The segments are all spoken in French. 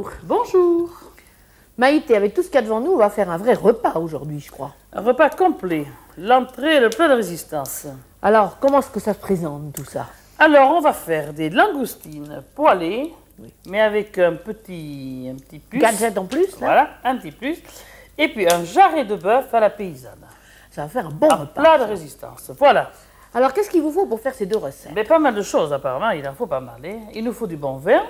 bonjour. Bonjour. Maïté, avec tout ce qu'il y a devant nous, on va faire un vrai repas aujourd'hui, je crois. Un repas complet. L'entrée et le plat de résistance. Alors, comment est-ce que ça se présente, tout ça? Alors, on va faire des langoustines poêlées, mais avec un petit plus. Gadget en plus, là? Voilà, un petit plus. Et puis un jarret de bœuf à la paysanne. Ça va faire un bon Un repas. plat de résistance. Voilà. Alors, qu'est-ce qu'il vous faut pour faire ces deux recettes? Mais pas mal de choses apparemment, il en faut pas mal. Hein. Il nous faut du bon vin,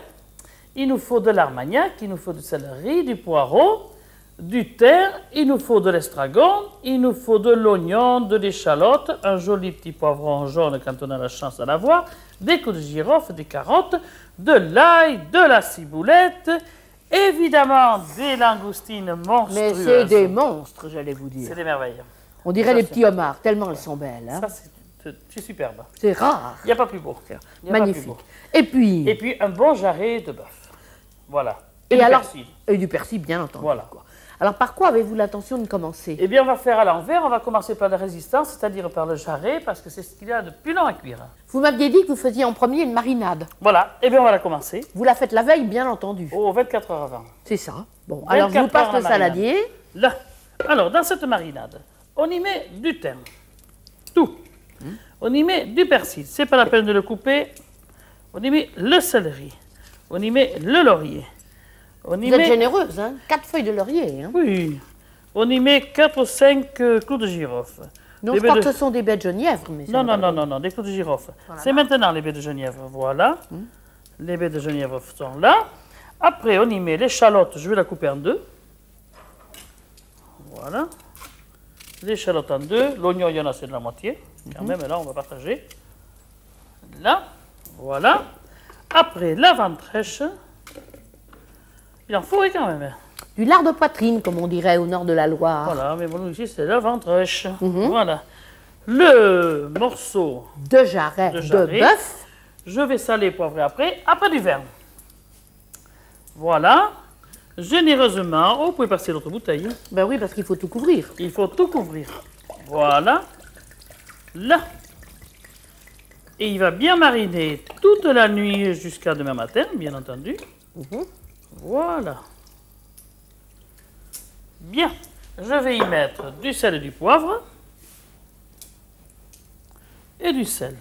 il nous faut de l'armagnac, il nous faut du céleri, du poireau, du thym, il nous faut de l'estragon, il nous faut de l'oignon, de l'échalote, un joli petit poivron jaune quand on a la chance de l'avoir, des clous de girofle, des carottes, de l'ail, de la ciboulette, évidemment des langoustines monstrueuses. Mais c'est des monstres, j'allais vous dire. C'est des merveilles. On dirait Ça, les c'est- petits homards, tellement elles sont belles. Hein. Ça, c'est superbe. C'est rare. Il n'y a pas plus beau. Il y a pas plus Magnifique. beau. Et puis, Et puis un bon jarret de bœuf. Voilà. Et du alors- persil. et du persil, bien entendu. Voilà. Quoi. Alors, par quoi avez-vous l'intention de commencer? Eh bien, on va faire à l'envers. On va commencer par la résistance, c'est-à-dire par le jarret, parce que c'est ce qu'il y a de plus long à cuire. Vous m'aviez dit que vous faisiez en premier une marinade. Voilà. Eh bien, on va la commencer. Vous la faites la veille, bien entendu. Au 24 heures avant. C'est ça. Bon, alors je vous 24 heures passe le la marinade. saladier. Là. Alors, dans cette marinade, on y met du thym. Tout. On y met du persil. C'est pas la peine de le couper. On y met le céleri. On y met le laurier. On y Vous êtes met... généreuse, hein? 4 feuilles de laurier. Hein? Oui. On y met 4 ou 5 clous de girofle. Non, Des je crois baies que ce sont des baies de genièvre. Mais ça Non, va non, pas non, non, non, des clous de girofle. Voilà. C'est maintenant les baies de genièvre. Voilà. Les baies de genièvre sont là. Après, on y met l'échalote. Je vais la couper en deux. Voilà. L'échalote en deux. L'oignon, il y en a, c'est de la moitié. Quand même, là, on va partager. Là. Voilà. Après, la ventrèche. Il en faut quand même. Du lard de poitrine, comme on dirait au nord de la Loire. Voilà, mais bon, ici, c'est la ventrèche. Voilà. Le morceau. Deux jarrets De de jarret. bœuf. Je vais saler, poivrer après. Après du vin. Voilà. Généreusement. Oh, vous pouvez passer l'autre bouteille. Ben oui, parce qu'il faut tout couvrir. Il faut tout couvrir. Voilà. Là. Et il va bien mariner toute la nuit jusqu'à demain matin, bien entendu. Voilà. Bien. Je vais y mettre du sel et du poivre. Et du sel.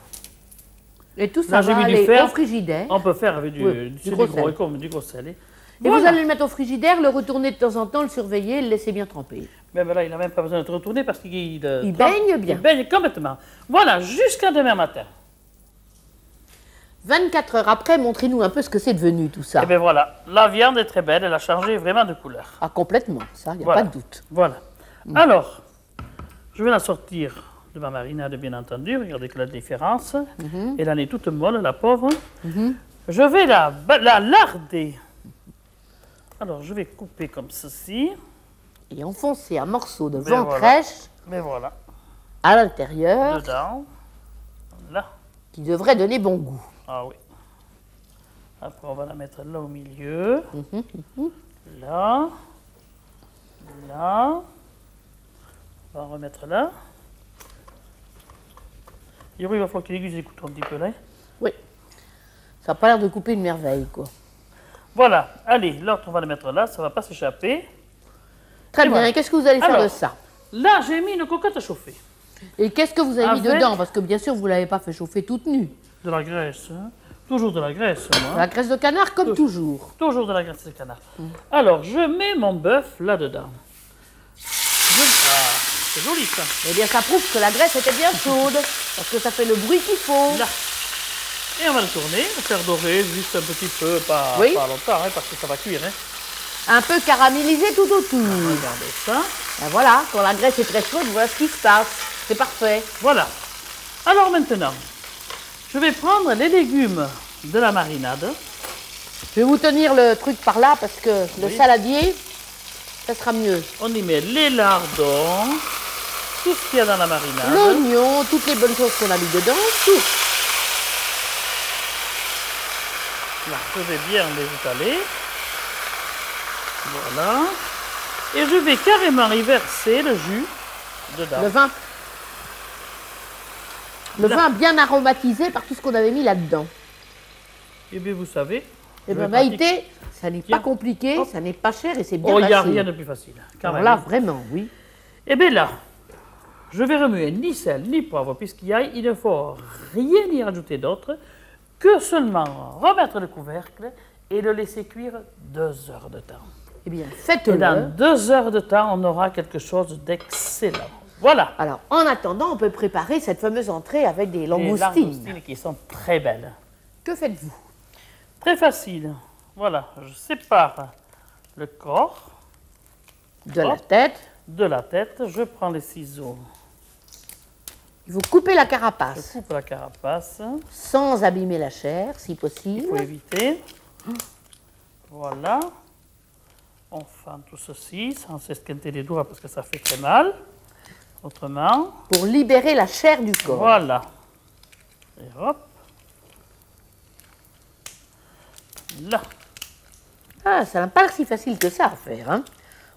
Et tout ça Là, j'ai va mis du aller fer. au frigidaire. On peut faire avec Oui, c'est gros gros, sel. comme du gros sel. Et Voilà. vous allez le mettre au frigidaire, le retourner de temps en temps, le surveiller, le laisser bien tremper. Mais là, il n'a même pas besoin de te retourner parce qu'il Il trempe. baigne bien. Il baigne complètement. Voilà, jusqu'à demain matin. 24 heures après, montrez-nous un peu ce que c'est devenu tout ça. Et bien voilà, la viande est très belle, elle a changé vraiment de couleur. Ah, complètement, ça, il n'y a Voilà. pas de doute. Voilà. Alors, je vais la sortir de ma marinade, bien entendu. Regardez que la différence. Elle en est toute molle, la pauvre. Je vais la larder. Alors, je vais couper comme ceci. Et enfoncer un morceau de Ben ventrèche Mais voilà, à l'intérieur, dedans. Là. qui devrait donner bon goût. Ah oui. Après, on va la mettre là au milieu. Là. Là. On va en remettre là. Il va falloir qu'il aiguise les couteaux un petit peu là. Oui. Ça n'a pas l'air de couper une merveille, quoi. Voilà. Allez, l'autre, on va le mettre là. Ça ne va pas s'échapper. Très Et bien. voilà. Et qu'est-ce que vous allez faire Alors, de ça? Là, j'ai mis une cocotte chauffée. Et qu'est-ce que vous avez mis Avec- dedans? Parce que bien sûr, vous ne l'avez pas fait chauffer toute nue. De la graisse. Hein. Toujours de la graisse, moi. La graisse de canard, comme toujours. Toujours de la graisse de canard. Alors, je mets mon bœuf là-dedans. Ah, c'est joli ça. Eh bien, ça prouve que la graisse était bien chaude, parce que ça fait le bruit qu'il faut. Là. Et on va le tourner, le faire dorer juste un petit peu, pas, Oui. pas longtemps, hein, parce que ça va cuire. Hein. Un peu caramélisé tout autour. Regardez ça. Ben voilà, quand la graisse est très chaude, voilà ce qui se passe. C'est parfait. Voilà. Alors maintenant, je vais prendre les légumes de la marinade. Je vais vous tenir le truc par là, parce que le Oui. saladier, ça sera mieux. On y met les lardons, tout ce qu'il y a dans la marinade. L'oignon, toutes les bonnes choses qu'on a mis dedans, tout. Là, je vais bien les étaler. Voilà. Et je vais carrément y verser le jus dedans. Le vin. Le Là. vin bien aromatisé par tout ce qu'on avait mis là-dedans. Et bien, vous savez, Eh bien, Maïté, ça n'est pas compliqué, ça n'est pas cher et c'est bien Oh, il n'y a facile. rien de plus facile. Quand Alors même. là, vraiment, oui. Et bien là, je vais remuer ni sel ni poivre, puisqu'il ne faut rien y rajouter d'autre, que seulement remettre le couvercle et le laisser cuire 2 heures de temps. Eh bien, Et faites-le. dans 2 heures de temps, on aura quelque chose d'excellent. Voilà. Alors, en attendant, on peut préparer cette fameuse entrée avec des Les langoustines. langoustines qui sont très belles. Que faites-vous? Très facile. Voilà, je sépare le corps De la tête. de la tête. Je prends les ciseaux. Il faut couper la Je carapace coupe la carapace. sans abîmer la chair, si Il faut possible. éviter. Voilà. On fend tout ceci sans s'esquinter les doigts parce que ça fait très mal. Autrement, Pour libérer la chair du corps. voilà. Et hop. Là. Ah, ça n'a pas l'air si facile que ça à faire. Hein.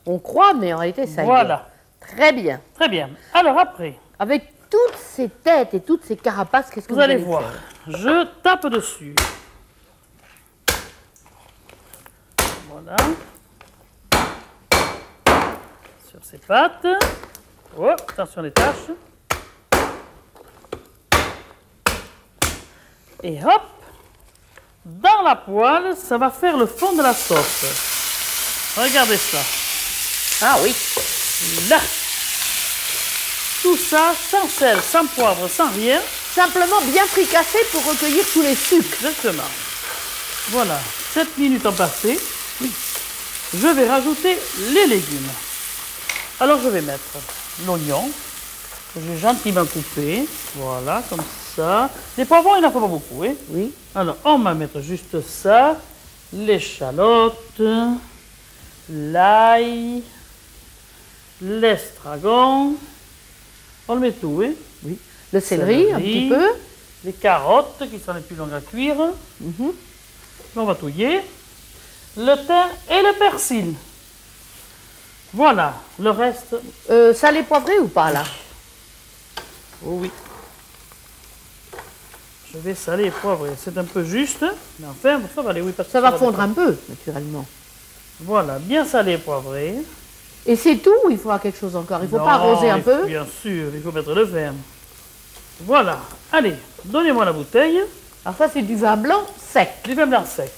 On croit, mais en réalité, ça y est. Voilà. Très bien. Très bien. Alors après, Avec toutes ces têtes et toutes ces carapaces, qu'est-ce que vous allez voir. faire? Je tape dessus. Voilà. Sur ses pattes. Oh, attention les taches. Et hop, dans la poêle, ça va faire le fond de la sauce. Regardez ça. Ah oui. Là. Tout ça sans sel, sans poivre, sans rien. Simplement bien fricassé pour recueillir tous les sucres. Exactement. Voilà, 7 minutes ont passé. Je vais rajouter les légumes. Alors je vais mettre l'oignon, que j'ai gentiment coupé. Voilà, comme ça. Les poivrons, il n'en faut pas beaucoup. Hein. Oui. Alors, on va mettre juste ça. L'échalote, l'ail, l'estragon. On le met tout, oui. Oui. Le céleri, un petit peu. Les carottes, qui sont les plus longues à cuire. On va touiller. Le thym et le persil. Voilà, le reste. Salé poivré ou pas là? Oh oui. Je vais saler et poivrer. C'est un peu juste, mais enfin, ça va aller, oui. Parce que Ça va fondre dépendre. un peu, naturellement. Voilà, bien salé et poivré. Et c'est tout ou il faudra quelque chose encore? Il ne faut Non, pas arroser un il faut- peu? Bien sûr, il faut mettre le vin. Voilà. Allez, donnez-moi la bouteille. Alors ça, c'est du vin blanc sec, Du vin blanc sec.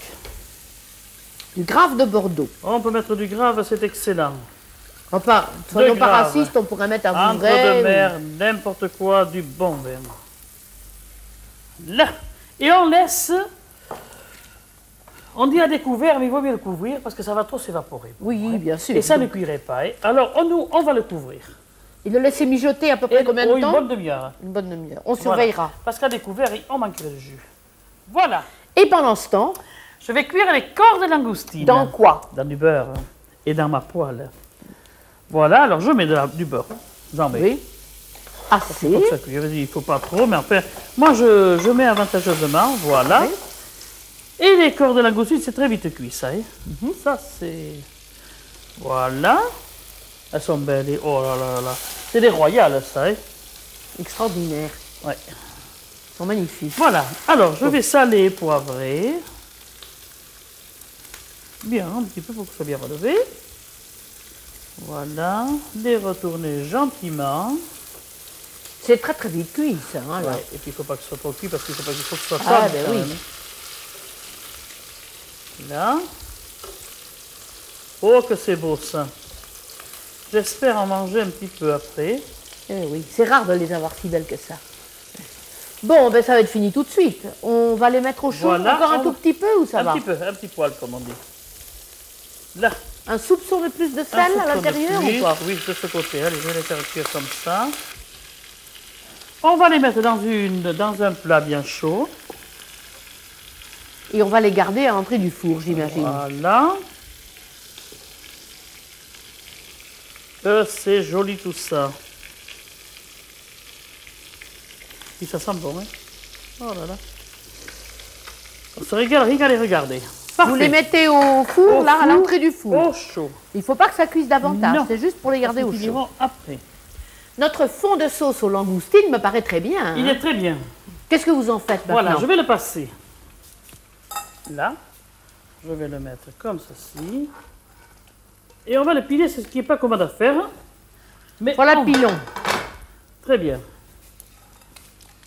du grave de Bordeaux. On peut mettre du grave, c'est excellent. Enfin, soyons pas grave. racistes, on pourrait mettre un Entre Vouvray. de mer, n'importe quoi, du bon vin. Là. Et on laisse. On dit à découvert, mais il vaut mieux le couvrir parce que ça va trop s'évaporer. Oui, bien sûr. Et ça ne cuirait pas. Hein. Alors, on va le couvrir. Et le laisser mijoter à peu près combien de Une temps? bonne demi-heure. Une bonne demi-heure. On Voilà. surveillera. Parce qu'à découvert, on manquerait de jus. Voilà. Et pendant ce temps, Je vais cuire les corps de langoustine. dans quoi? Dans du beurre hein, et dans ma poêle. Voilà, alors je mets du beurre. J'en mets. Oui. Assez. Faut que ça cuire. Il ne faut pas trop, mais enfin, moi je mets avantageusement, voilà. Oui. Et les corps de langoustine, c'est très vite cuit, ça. Hein. Ça, c'est... Voilà. Elles sont belles. Oh là là là. C'est des royales, ça. Hein. Extraordinaire. Ouais. Ils sont magnifiques. Voilà. Alors, je vais saler et poivrer. Bien, un petit peu pour que ce soit bien relevé. Voilà. Les retourner gentiment. C'est très très vite cuit, ça. Hein, là. Ouais. Et puis, il ne faut pas que ce soit trop cuit parce qu'il faut que ce soit Ah, tendre, ben quand oui. même. Là. Oh, que c'est beau, ça. J'espère en manger un petit peu après. Eh oui, c'est rare de les avoir si belles que ça. Bon, ben ça va être fini tout de suite. On va les mettre au chaud Voilà, encore un on- tout petit peu ou ça Un va? petit peu, un petit poil, comme on dit. Là. Un soupçon de plus de un sel à soupçon de l'intérieur plus. ou pas? Oui, de ce côté. Allez, je vais les faire cuire comme ça. On va les mettre dans un plat bien chaud. Et on va les garder à l'entrée du four, j'imagine. Voilà. Que c'est joli tout ça. Et ça sent bon, hein? Oh là là. On se régale, rien qu'à les regarder. Parfait. Vous les mettez au four, Au là, à four, l'entrée du four. Au chaud. Il ne faut pas que ça cuise davantage, Non. c'est juste pour les garder au Nous chaud. finirons après. Notre fond de sauce aux langoustines me paraît très bien. Il hein. est très bien. Qu'est-ce que vous en faites maintenant? Voilà, je vais le passer. Là. je vais le mettre comme ceci. Et on va le piler, c'est ce qui n'est pas commode à faire. Mais Voilà, pilon. Très bien.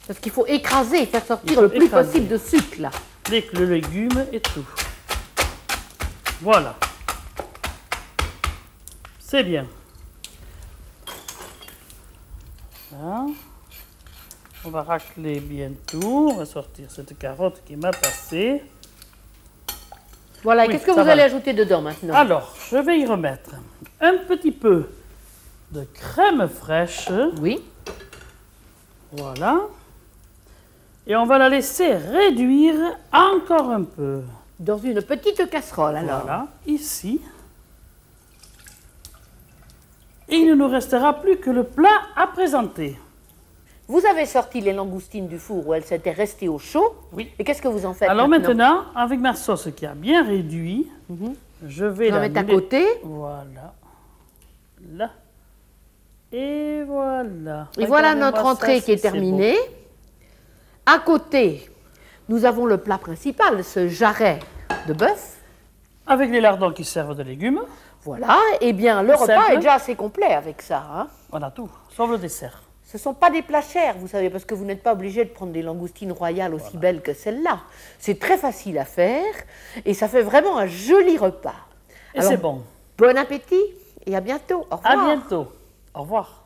Parce qu'il faut écraser, faire Il sortir faut le plus écraser. possible de sucre, là. Le légume et tout. Voilà. C'est bien. Voilà. On va racler bien tout. On va sortir cette carotte qui m'a passé. Voilà, Oui, qu'est-ce que ça vous va. allez ajouter dedans maintenant? Alors, je vais y remettre un petit peu de crème fraîche. Oui. Voilà. Et on va la laisser réduire encore un peu. Dans une petite casserole, alors. Voilà, ici. Et il ne nous restera plus que le plat à présenter. Vous avez sorti les langoustines du four où elles s'étaient restées au chaud. Oui. Et qu'est-ce que vous en faites Alors maintenant, avec ma sauce qui a bien réduit, je vais Vous en la mettez à mêler. côté. Voilà. Là. Et voilà. Et voilà Regardez-moi notre ça, entrée qui est c'est beau. terminée. À côté, nous avons le plat principal, ce jarret de bœuf. Avec les lardons qui servent de légumes. Voilà, et bien le repas Simple. est déjà assez complet avec ça. Hein. On a tout, sauf le dessert. Ce ne sont pas des plats chers, vous savez, parce que vous n'êtes pas obligé de prendre des langoustines royales aussi belles que celles-là. C'est très facile à faire et ça fait vraiment un joli repas. Et Alors, c'est bon. Bon appétit et à bientôt. Au revoir. À bientôt. Au revoir.